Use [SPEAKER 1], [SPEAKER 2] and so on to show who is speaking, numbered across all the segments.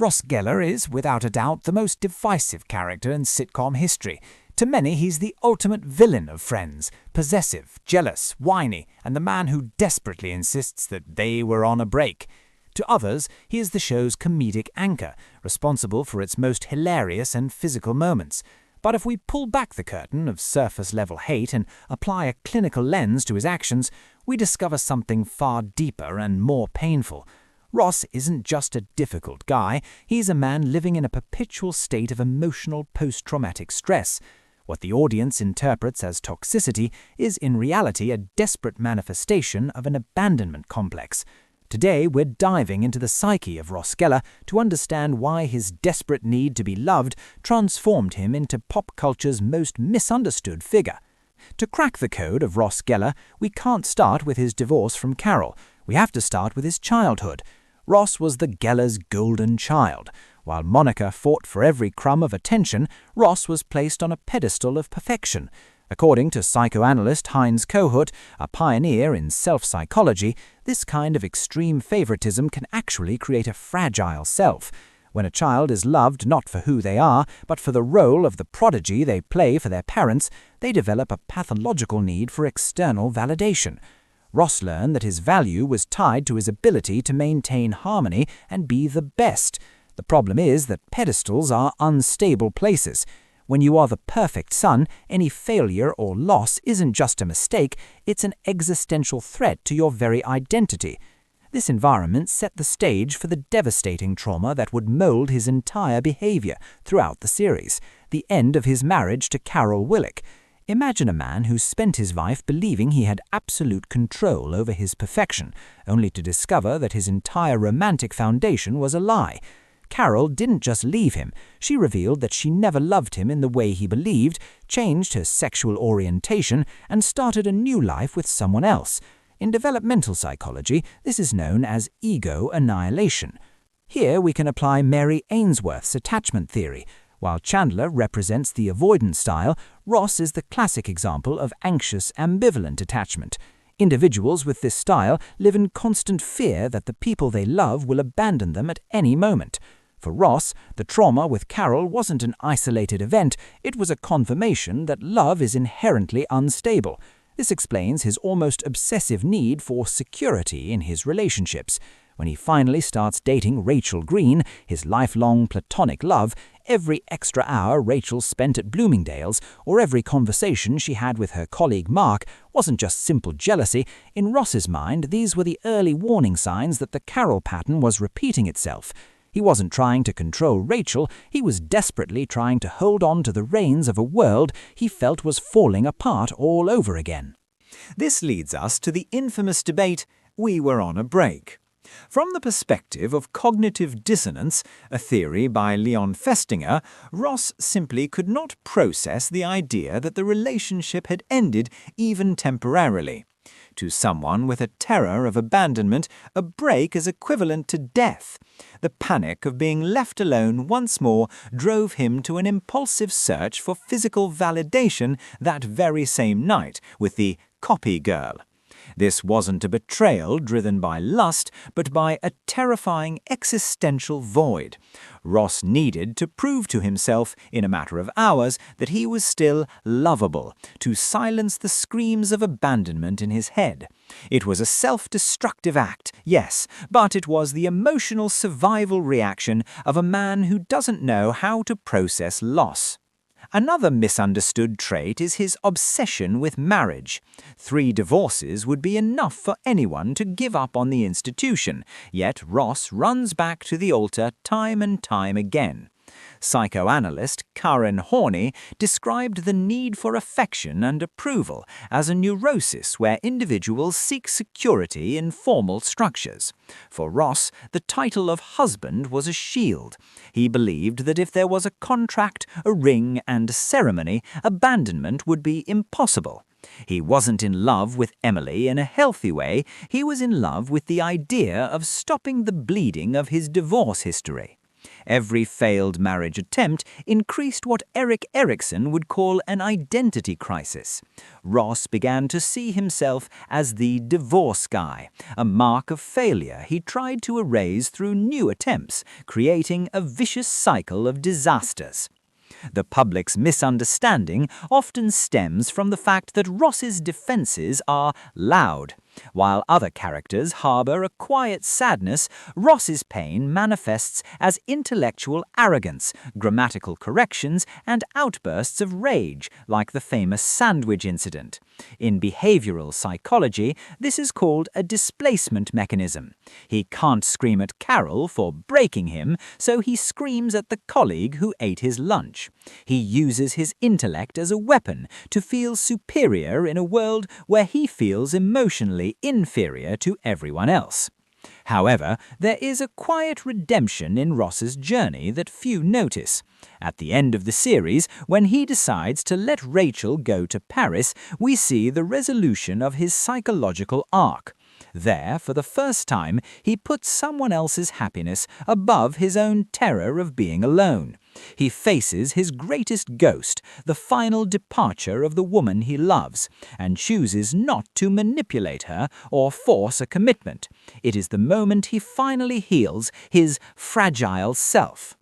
[SPEAKER 1] Ross Geller is, without a doubt, the most divisive character in sitcom history. To many, he's the ultimate villain of Friends, possessive, jealous, whiny, and the man who desperately insists that they were on a break. To others, he is the show's comedic anchor, responsible for its most hilarious and physical moments. But if we pull back the curtain of surface-level hate and apply a clinical lens to his actions, we discover something far deeper and more painful. Ross isn't just a difficult guy, he's a man living in a perpetual state of emotional post-traumatic stress. What the audience interprets as toxicity is in reality a desperate manifestation of an abandonment complex. Today, we're diving into the psyche of Ross Geller to understand why his desperate need to be loved transformed him into pop culture's most misunderstood figure. To crack the code of Ross Geller, we can't start with his divorce from Carol. We have to start with his childhood. Ross was the Gellers' golden child. While Monica fought for every crumb of attention, Ross was placed on a pedestal of perfection. According to psychoanalyst Heinz Kohut, a pioneer in self-psychology, this kind of extreme favoritism can actually create a fragile self. When a child is loved not for who they are, but for the role of the prodigy they play for their parents, they develop a pathological need for external validation. Ross learned that his value was tied to his ability to maintain harmony and be the best. The problem is that pedestals are unstable places. When you are the perfect son, any failure or loss isn't just a mistake, it's an existential threat to your very identity. This environment set the stage for the devastating trauma that would mold his entire behavior throughout the series, the end of his marriage to Carol Willick. Imagine a man who spent his life believing he had absolute control over his perfection, only to discover that his entire romantic foundation was a lie. Carol didn't just leave him, she revealed that she never loved him in the way he believed, changed her sexual orientation, and started a new life with someone else. In developmental psychology, this is known as ego annihilation. Here we can apply Mary Ainsworth's attachment theory. While Chandler represents the avoidant style, Ross is the classic example of anxious ambivalent attachment. Individuals with this style live in constant fear that the people they love will abandon them at any moment. For Ross, the trauma with Carol wasn't an isolated event, it was a confirmation that love is inherently unstable. This explains his almost obsessive need for security in his relationships. When he finally starts dating Rachel Green, his lifelong platonic love, every extra hour Rachel spent at Bloomingdale's or every conversation she had with her colleague Mark wasn't just simple jealousy. In Ross's mind, these were the early warning signs that the Carol pattern was repeating itself. He wasn't trying to control Rachel, he was desperately trying to hold on to the reins of a world he felt was falling apart all over again. This leads us to the infamous debate, "We were on a break." From the perspective of cognitive dissonance, a theory by Leon Festinger, Ross simply could not process the idea that the relationship had ended even temporarily. To someone with a terror of abandonment, a break is equivalent to death. The panic of being left alone once more drove him to an impulsive search for physical validation that very same night with the copy girl. This wasn't a betrayal driven by lust, but by a terrifying existential void. Ross needed to prove to himself, in a matter of hours, that he was still lovable, to silence the screams of abandonment in his head. It was a self-destructive act, yes, but it was the emotional survival reaction of a man who doesn't know how to process loss. Another misunderstood trait is his obsession with marriage. 3 divorces would be enough for anyone to give up on the institution, yet Ross runs back to the altar time and time again. Psychoanalyst Karen Horney described the need for affection and approval as a neurosis where individuals seek security in formal structures. For Ross, the title of husband was a shield. He believed that if there was a contract, a ring, and a ceremony, abandonment would be impossible. He wasn't in love with Emily in a healthy way, he was in love with the idea of stopping the bleeding of his divorce history.
[SPEAKER 2] Every failed marriage attempt increased what Erik Erikson would call an identity crisis. Ross began to see himself as the divorce guy, a mark of failure he tried to erase through new attempts, creating a vicious cycle of disasters. The public's misunderstanding often stems from the fact that Ross's defenses are loud. While other characters harbor a quiet sadness, Ross's pain manifests as intellectual arrogance, grammatical corrections, and outbursts of rage, like the famous sandwich incident. In behavioral psychology, this is called a displacement mechanism. He can't scream at Carol for breaking him, so he screams at the colleague who ate his lunch. He uses his intellect as a weapon to feel superior in a world where he feels emotionally inferior to everyone else. However, there is a quiet redemption in Ross's journey that few notice. At the end of the series, when he decides to let Rachel go to Paris, we see the resolution of his psychological arc. There, for the first time, he puts someone else's happiness above his own terror of being alone. He faces his greatest ghost, the final departure of the woman he loves, and chooses not to manipulate her or force a commitment. It is the moment he finally heals his fragile self.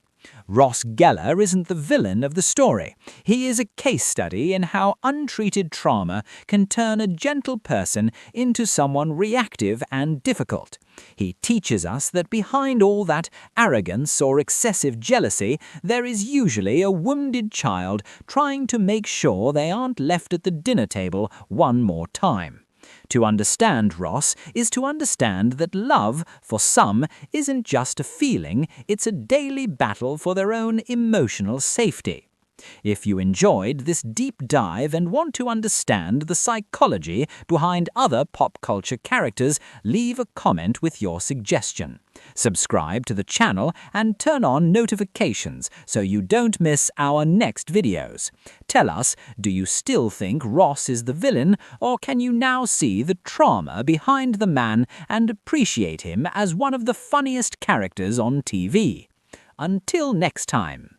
[SPEAKER 2] Ross Geller isn't the villain of the story. He is a case study in how untreated trauma can turn a gentle person into someone reactive and difficult. He teaches us that behind all that arrogance or excessive jealousy, there is usually a wounded child trying to make sure they aren't left at the dinner table one more time. To understand Ross is to understand that love, for some, isn't just a feeling, it's a daily battle for their own emotional safety. If you enjoyed this deep dive and want to understand the psychology behind other pop culture characters, leave a comment with your suggestion. Subscribe to the channel and turn on notifications so you don't miss our next videos. Tell us, do you still think Ross is the villain, or can you now see the trauma behind the man and appreciate him as one of the funniest characters on TV? Until next time.